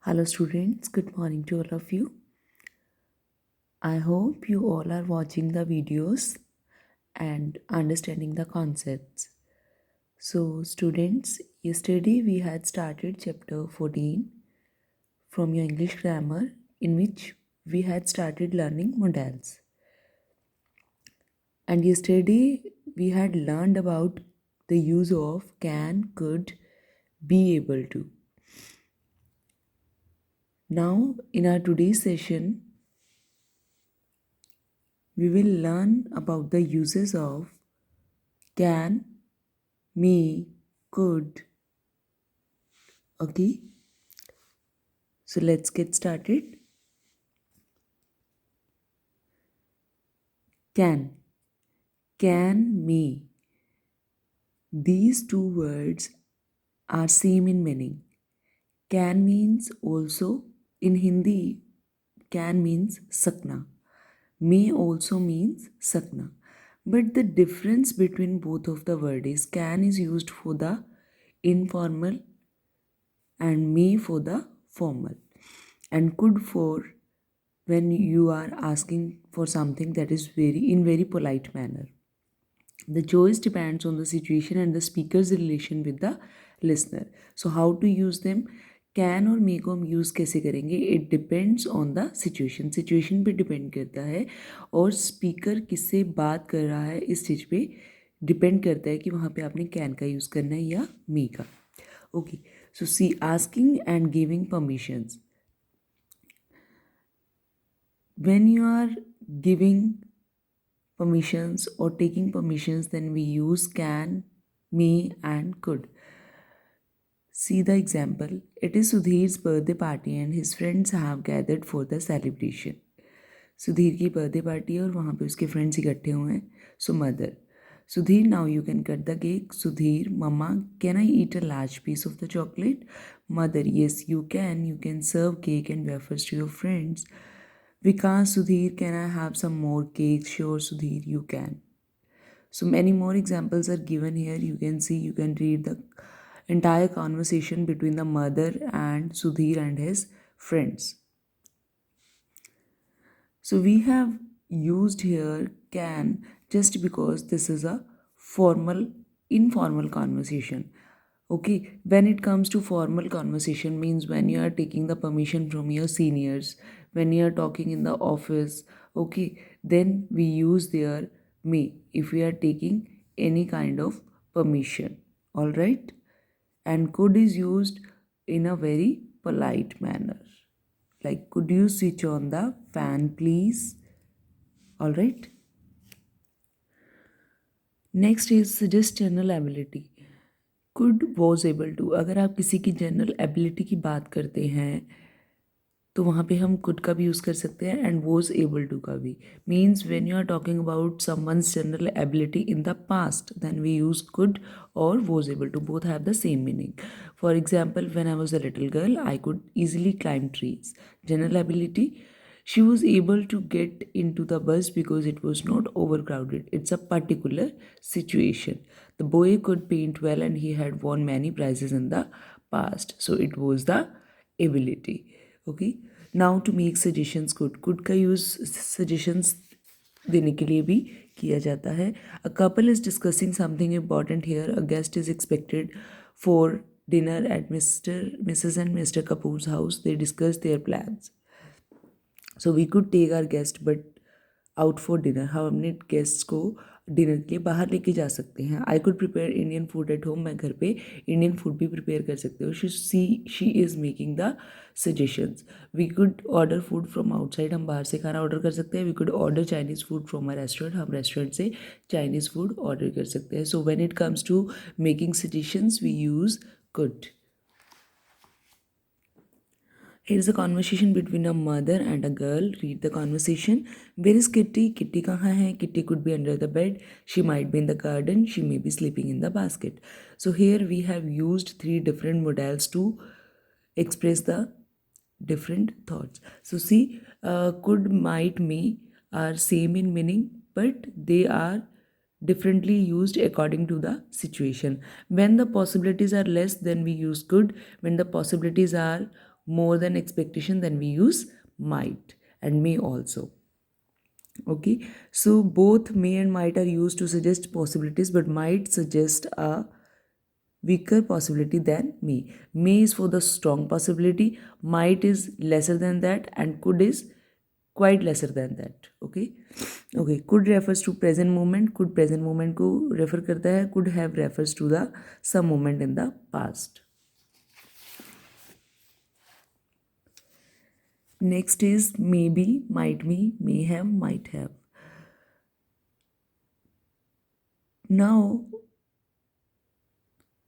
Hello students, good morning to all of you. I hope you all are watching the videos and understanding the concepts. So students, yesterday we had started chapter 14 from your English grammar, in which we had started learning modals. And yesterday we had learned about the use of can, could, be able to. Now in our today's session, we will learn about the uses of can, may, could. Okay, so let's get started. Can, may. These two words are same in meaning. Can means also, in Hindi, can means sakna. May also means sakna. But the difference between both of the word is can is used for the informal and may for the formal, and could for when you are asking for something that is very polite manner. The choice depends on the situation and the speaker's relation with the listener. So how to use them? Can और मे को हम use कैसे करेंगे? It depends on the situation पे depend करता है, और speaker किससे बात कर रहा है इस चीज़ पे डिपेंड करता है कि वहाँ पे आपने कैन का यूज़ करना है या मे का. Okay, so see asking and giving permissions. When you are giving permissions or taking permissions, then we use can, may, and could. See the example. It is Sudhir's birthday party and his friends have gathered for the celebration. Sudhir की birthday party है और वहाँ पे उसके friends इकट्ठे हुए हैं. सो mother, Sudhir, now you can cut the cake. Sudhir, Mama, can I eat a large piece of the chocolate? Mother, yes, you can. You can serve cake and wafers to your friends. Vikas, Sudhir, can I have some more cake? Sure, Sudhir, you can. So many more examples are given here. You can see, you can read the entire conversation between the mother and Sudhir and his friends. So we have used here can just because this is a informal conversation. Okay, when it comes to formal conversation means when you are taking the permission from your seniors, when you are talking in the office, okay, then we use there may if we are taking any kind of permission. All right, and could is used in a very polite manner, like could you switch on the fan please. All right, next is suggest general ability. Could was able to. अगर आप किसी की general ability की बात करते हैं तो वहाँ पे हम कुड का भी यूज़ कर सकते हैं एंड वॉज एबल टू का भी. Means when you are talking about someone's general ability in the past then we use could or was able to. Both have the same meaning. For example, when I was a little girl I could easily climb trees. General ability, she was able to get into the bus because it was not overcrowded. It's a particular situation. The boy could paint well and he had won many prizes in the past. So it was the ability. Okay. Now to make suggestions, could का use suggestions देने के लिए भी किया जाता है. A couple is discussing something important here. A guest is expected for dinner at Mrs. and Mr. Kapoor's house. They discuss their plans. So we could take our guest but out for dinner. हम अपने guests को dinner के लिए बाहर लेके जा सकते हैं. I could prepare Indian food at home. मैं घर पे इंडियन फूड भी प्रिपेयर कर सकती हूँ. She is making the suggestions. We could order food from outside. हम बाहर से खाना ऑर्डर कर सकते हैं. We could order Chinese food from a restaurant. हम रेस्टोरेंट से चाइनीज़ फूड ऑर्डर कर सकते हैं. So when it comes to making suggestions we use could. Here is a conversation between a mother and a girl. Read the conversation. Where is Kitty? Kitty kahan hai? Kitty could be under the bed. She might be in the garden. She may be sleeping in the basket. So here we have used three different modals to express the different thoughts. So see, could, might, may are same in meaning, but they are differently used according to the situation. When the possibilities are less, then we use could. When the possibilities are more than expectation, then we use might and may also. Okay, so both may and might are used to suggest possibilities, but might suggest a weaker possibility than may. May is for the strong possibility, might is lesser than that, and could is quite lesser than that. Okay, okay, could refers to present moment. Could present moment को refer करता है. Could have refers to the some moment in the past. Next is maybe, might be, may have, might have. Now,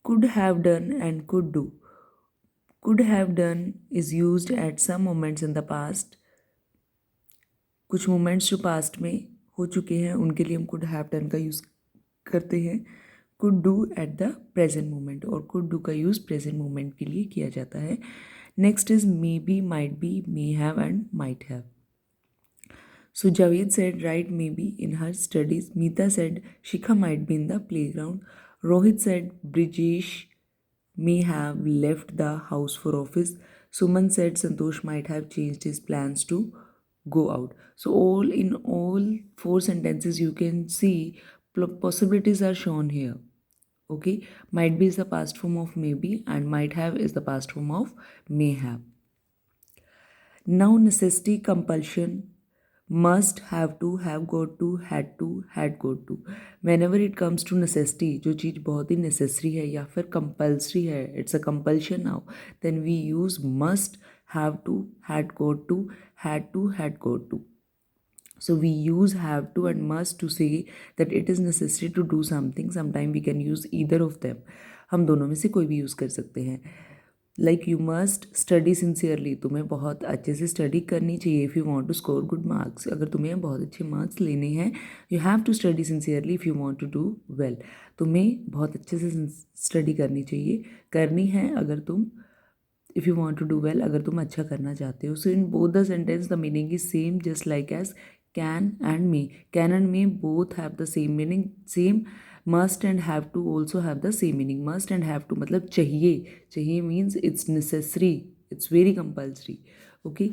could have done and could do. Could have done is used at some moments in the past. कुछ moments जो past में हो चुके हैं उनके लिए हम could have done का use करते हैं. Could do at the present moment और could do का use present moment के लिए किया जाता है. Next is maybe, might be, may have and might have. So Javed said write maybe in her studies. Meeta said Shikha might be in the playground. Rohit said Brijesh may have left the house for office. Suman said Santosh might have changed his plans to go out. So all four sentences you can see possibilities are shown here. Okay, might be is the past form of maybe and might have is the past form of may have. Now necessity, compulsion, must, have to, have got to, had got to. Whenever it comes to necessity, जो चीज़ बहुत ही necessary है या फिर compulsory है, it's a compulsion now, then we use must, have to, had got to, had got to. So we use have to and must to say that it is necessary to do something. Sometime we can use either of them. हम दोनों में से कोई भी use कर सकते हैं. Like you must study sincerely, तुम्हें बहुत अच्छे से स्टडी करनी चाहिए. If you want to score good marks, अगर तुम्हें बहुत अच्छे मार्क्स लेने हैं, you have to study sincerely if you want to do well. तुम्हें बहुत अच्छे से स्टडी करनी है अगर तुम if you want to do well, अगर तुम अच्छा करना चाहते हो. So in both the sentence the meaning is same, just like as can and may. Can and may both have the same meaning. Same must and have to also have the same meaning. Must and have to मतलब चाहिए means it's necessary, it's very compulsory. Okay,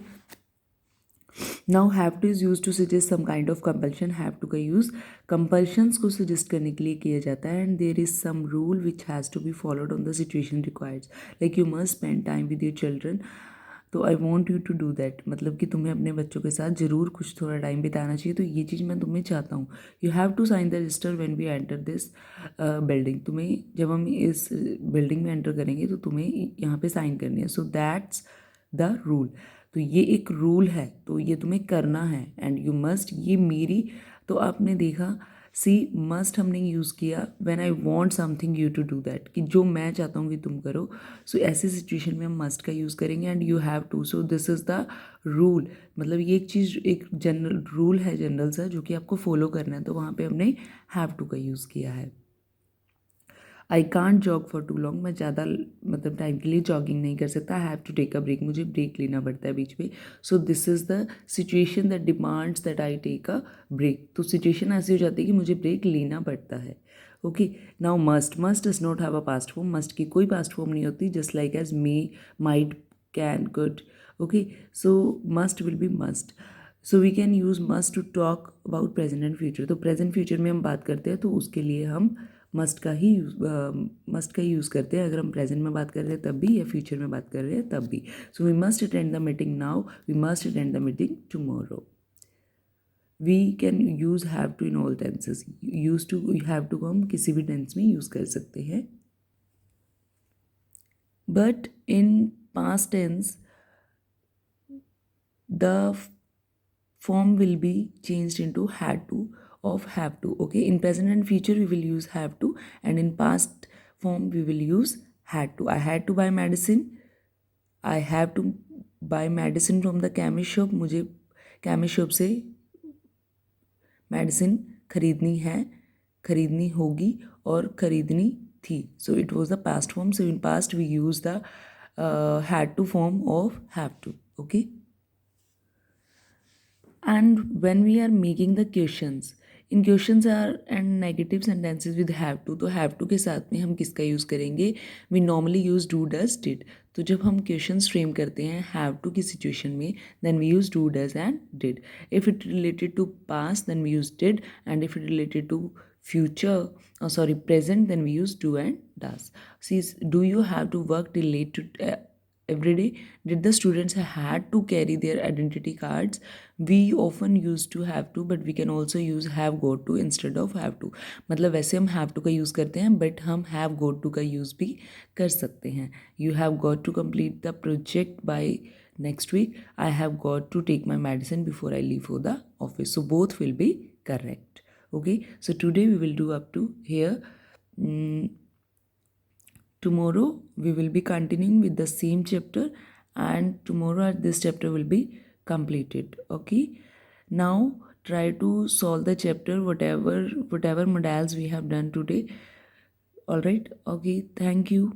now have to is used to suggest some kind of compulsion. have to का use compulsions को suggest करने के लिए किया जाता है. and there is some rule which has to be followed on the situation required, like you must spend time with your children. तो I want you to do that, मतलब कि तुम्हें अपने बच्चों के साथ ज़रूर कुछ थोड़ा टाइम बिताना चाहिए. तो ये चीज़ मैं तुम्हें चाहता हूँ. You have to sign the register when we enter this building. तुम्हें जब हम इस बिल्डिंग में एंटर करेंगे तो तुम्हें यहाँ पे साइन करनी है. So that's the rule. तो ये एक रूल है, तो ये तुम्हें करना है. एंड यू मस्ट, ये मेरी, तो आपने देखा सी मस्ट हमने यूज़ किया when I want something you to do that, कि जो मैं चाहता हूँ कि तुम करो. सो ऐसी सिचुएशन में हम मस्ट का यूज़ करेंगे. And you have to. So this is the rule, मतलब ये एक चीज़, एक जनरल रूल है, जनरल सा, जो कि आपको फॉलो करना है. तो वहाँ पे हमने हैव टू का यूज़ किया है. I can't jog for too long, मैं ज़्यादा मतलब टाइम के लिए जॉगिंग नहीं कर सकता. I have to take a break, मुझे ब्रेक लेना पड़ता है बीच में. So this is the situation that demands that I take a break. तो सिचुएशन ऐसी हो जाती है कि मुझे ब्रेक लेना पड़ता है. Okay, now must does not have a past form. Must की कोई पास्ट फॉर्म नहीं होती, just like as may, might, can, could. Okay, so must will be must. So we can use must to talk about present and future. तो present future में हम बात करते हैं तो उसके लिए हम मस्ट का ही यूज़ करते हैं. अगर हम प्रेजेंट में बात कर रहे हैं तब भी, या फ्यूचर में बात कर रहे हैं तब भी. So we must attend the meeting now, we must attend the meeting tomorrow. We can use have to in all tenses. Use to, have to को हम किसी भी टेंस में यूज़ कर सकते हैं. But in past tense the form will be changed into had to of have to. Okay, in present and future we will use have to, and in past form we will use had to. I had to buy medicine, I have to buy medicine from the chemist shop. मुझे chemist shop से medicine खरीदनी है, खरीदनी होगी और खरीदनी थी. So it was the past form. So in past we use the had to form of have to. Okay, and when we are making the questions in questions are and negative sentences with have to, तो have to के साथ में हम किसका use करेंगे? We normally use do does did. तो जब हम क्वेश्चन फ्रेम करते हैं हैव टू की सिचुएशन में, then we use do does and did. If it related to past then we use did, and if it related to future, present, then we use do and does. See, do you have to work till late every day? Did the students had to carry their identity cards? We often used to have to, but we can also use have got to instead of have to. मतलब वैसे हम have to का use करते हैं, but हम have got to का use भी कर सकते हैं. You have got to complete the project by next week. I have got to take my medicine before I leave for the office. So both will be correct. Okay, so today we will do up to here. Tomorrow we will be continuing with the same chapter, and tomorrow this chapter will be completed. Okay, now try to solve the chapter whatever models we have done today. All right, okay, thank you.